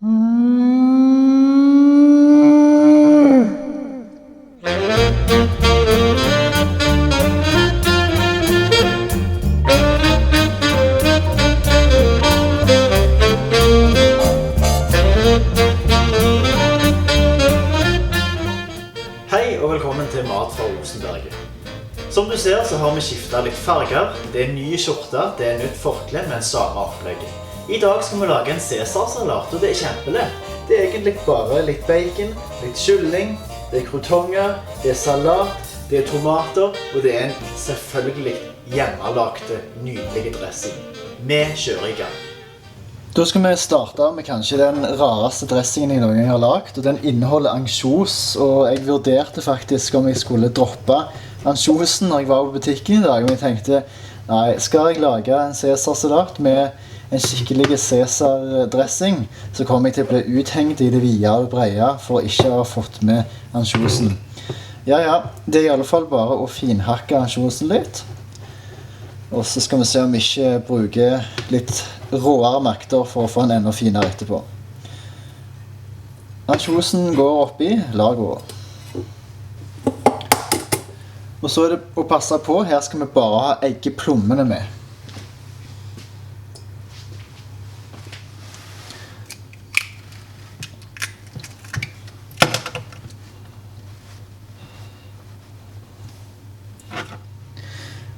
Hei og velkommen til Mat fra Rosenberget. Som du ser så har vi skiftet litt farger, det nye skjorter, det nytt forkle, men samme opplegget. I dag skal vi lage en Cæsarsalat, og det kjempelett. Det egentlig bare litt bacon, litt kylling, det krotonger, det salat, det tomater, og det en selvfølgelig hjemmelagte, nydelige dressing. Vi kjører i gang. Da skal vi starte med kanskje den rareste dressingen jeg noen gang har lagt, og den inneholder ansjos, og jeg vurderte faktisk om jeg skulle droppe ansjosen når jeg var på butikken i dag, men jeg tenkte, nei, skal jeg lage en Cæsarsalat med en skikkelig Cæsar-dressing, så kommer jeg til å bli uthengt i det vide og breie for ikke å ha fått med ansjosen. Ja, det er i alle fall bare å finhakke ansjosen litt. Og så skal vi se om vi ikke bruker litt råere makter for å få den enda finere etterpå. Ansjosen går oppi, la gå. Og så er det å passe på, her skal vi bare ha eggeplommene med.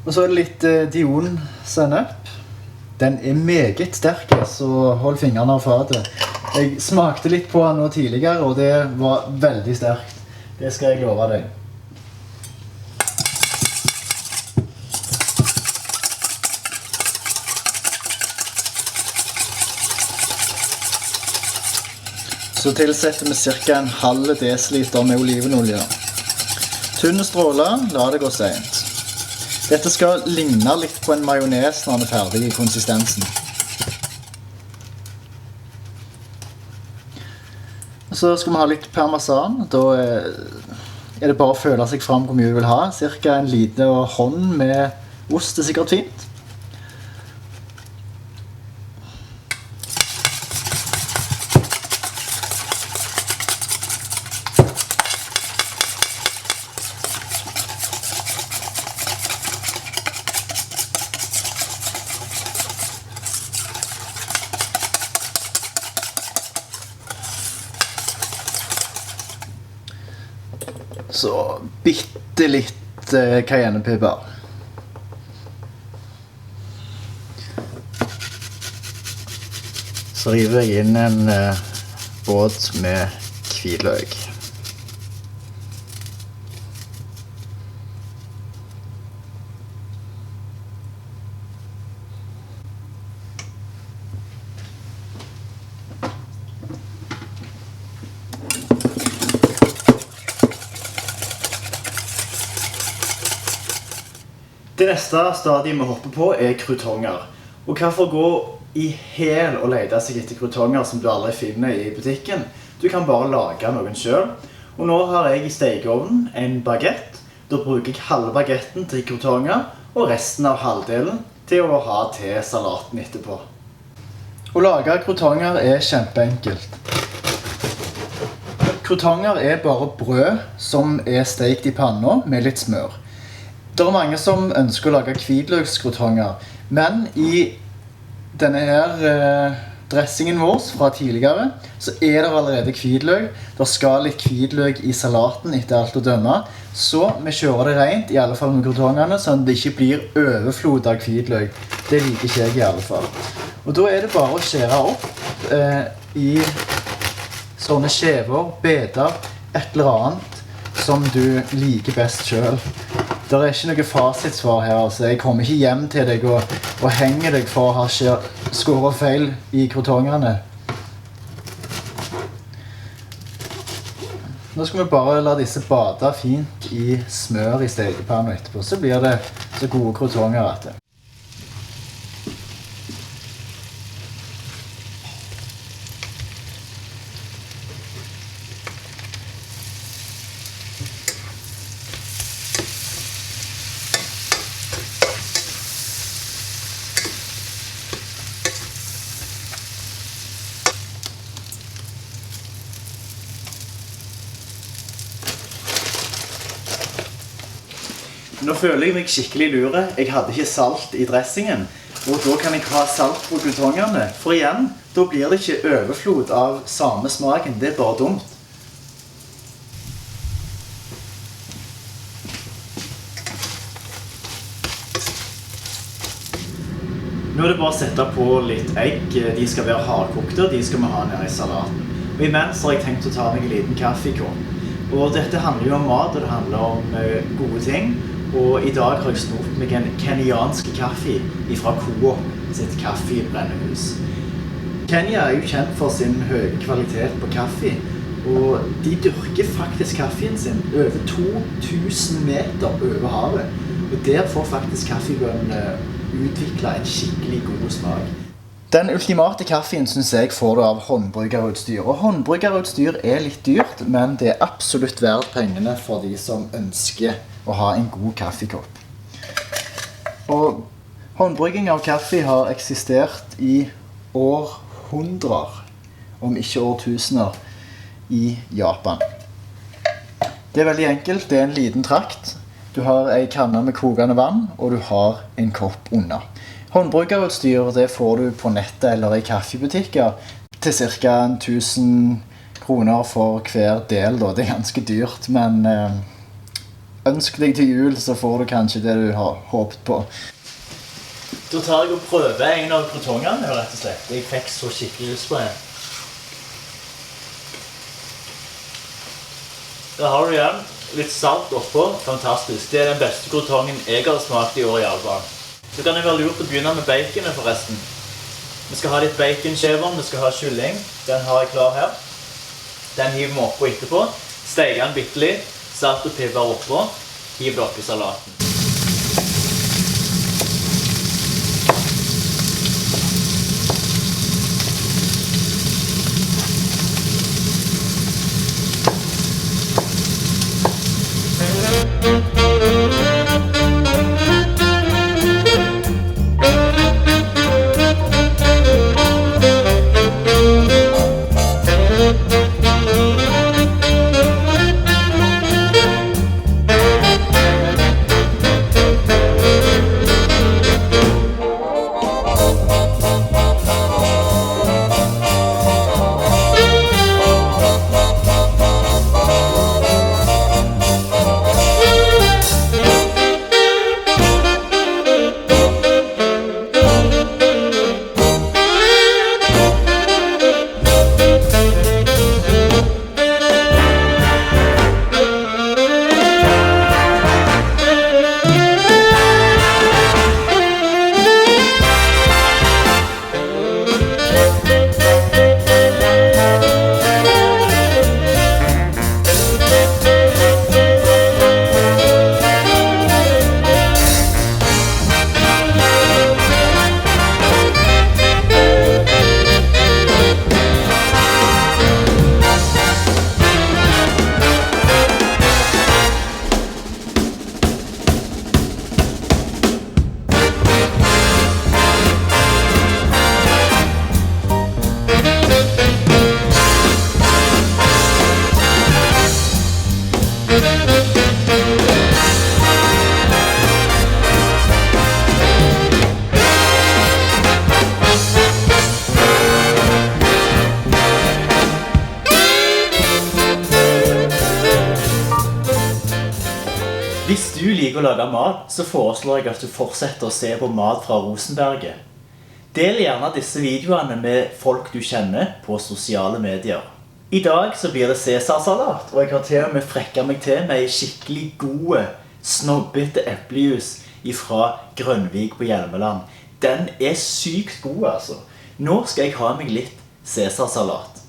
Og så er det litt Dijon-sennep. Den er meget sterk, så hold fingrene av fatet. Jeg smakte litt på den nå tidligere, og det var veldig sterkt. Det skal jeg love deg. Så tilsetter vi ca. en halv desiliter med olivenolje. Tynne stråler, la det gå sent. Dette skal ligne litt på en majones når den er ferdig i konsistensen. Så skal vi ha litt parmesan. Da er det bare å føle seg frem hvor mye du vil ha. Cirka en liten hånd med ost er sikkert fint. Så bitte litt cayennepepper. Så river jeg inn en båt med hvitløk. Det neste stadiet vi hopper på er krotonger. Og hvorfor gå i hel og lete seg etter krotonger som du aldri finner i butikken? Du kan bare lage noen selv. Og nå har jeg i stekeovnen en baguette. Da bruker jeg halve baguetten til krotonger, og resten av halvdelen til å ha til salaten etterpå. Å lage krotonger er kjempeenkelt. Krotonger er bare brød som er stekt i panna med litt smør. Det er mange som ønsker å lage hvitløkskrotonger, men i denne her dressingen vår fra tidligere, så er det allerede hvitløk. Det skal litt hvitløk i salaten etter alt å dømme, så vi kjører det rent, i alle fall med krotongene, sånn at det ikke blir overflod av hvitløk. Det liker ikke jeg i alle fall. Og da er det bare å skjære opp i sånne skjever, beder, et eller annet som du liker best selv. Det er ikke noe fasitsvar her, altså. Jeg kommer ikke hjem til deg og henger deg for å ha skåret feil i krotongene. Nå skal vi bare la disse bade fint i smør i stekepanna etterpå, så blir det så gode krotonger etter. Nå føler jeg meg skikkelig lure. Jeg hadde ikke salt i dressingen. Og da kan jeg ha salt på croutongene. For igjen, da blir det ikke overflod av samme smaken. Det er bare dumt. Nå er det bare å sette på litt egg. De skal være hardkokte, de skal vi ha ned i salaten. Og imens har jeg tenkt å ta meg en liten kaffekopp. Og dette handler jo om mat, og det handler om gode ting. Og i dag har jeg snort meg en kenyansk kaffe fra Coop sitt kaffebrennehus. Kenya er jo kjent for sin høye kvalitet på kaffe, og de dyrker faktisk kaffen sin over 2000 meter over havet. Og der får faktisk kaffebønnene utvikle en skikkelig god smak. Den ultimate kaffen synes jeg får det av håndbryggerutstyr. Og håndbryggerutstyr er litt dyrt, men det er absolutt verdt pengene for de som ønsker å ha en god kaffekopp. Og håndbrygging av kaffe har eksistert i århundrer, om ikke årtusener, i Japan. Det er veldig enkelt. Det er en liten trakt. Du har en kanne med kokende vann, og du har en kopp under. Håndbryggerutstyr det får du på nettet eller i kaffebutikker til ca. 1000 kroner for hver del. Det er ganske dyrt, men ønsk deg til jul så får du kanskje det du har håpet på. Da tar jeg og prøver en av croutongene, rett og slett. Jeg fikk så skikkelig lyst på en. Der har du igjen litt salt oppå. Fantastisk. Det er den beste croutongen jeg har smakt i år i alle fall. Så kan det være lurt å begynne med baconet forresten. Vi skal ha litt baconskjever, vi skal ha kylling. Den har jeg klar her. Den hiver vi oppå etterpå. Steker den bitte litt, salt og pipper oppå. Hiver det oppi salaten. Hvis du liker å lage mat, så foreslår jeg at du fortsetter å se på Mat fra Rosenberget. Del gjerne disse videoene med folk du kjenner på sosiale medier. I dag så blir det Cæsarsalat, og jeg har til og med frekket meg til med en skikkelig gode, snobbete eplejus fra Grønvik på Hjelmeland. Den er sykt god, altså. Nå skal jeg ha meg litt Cæsarsalat.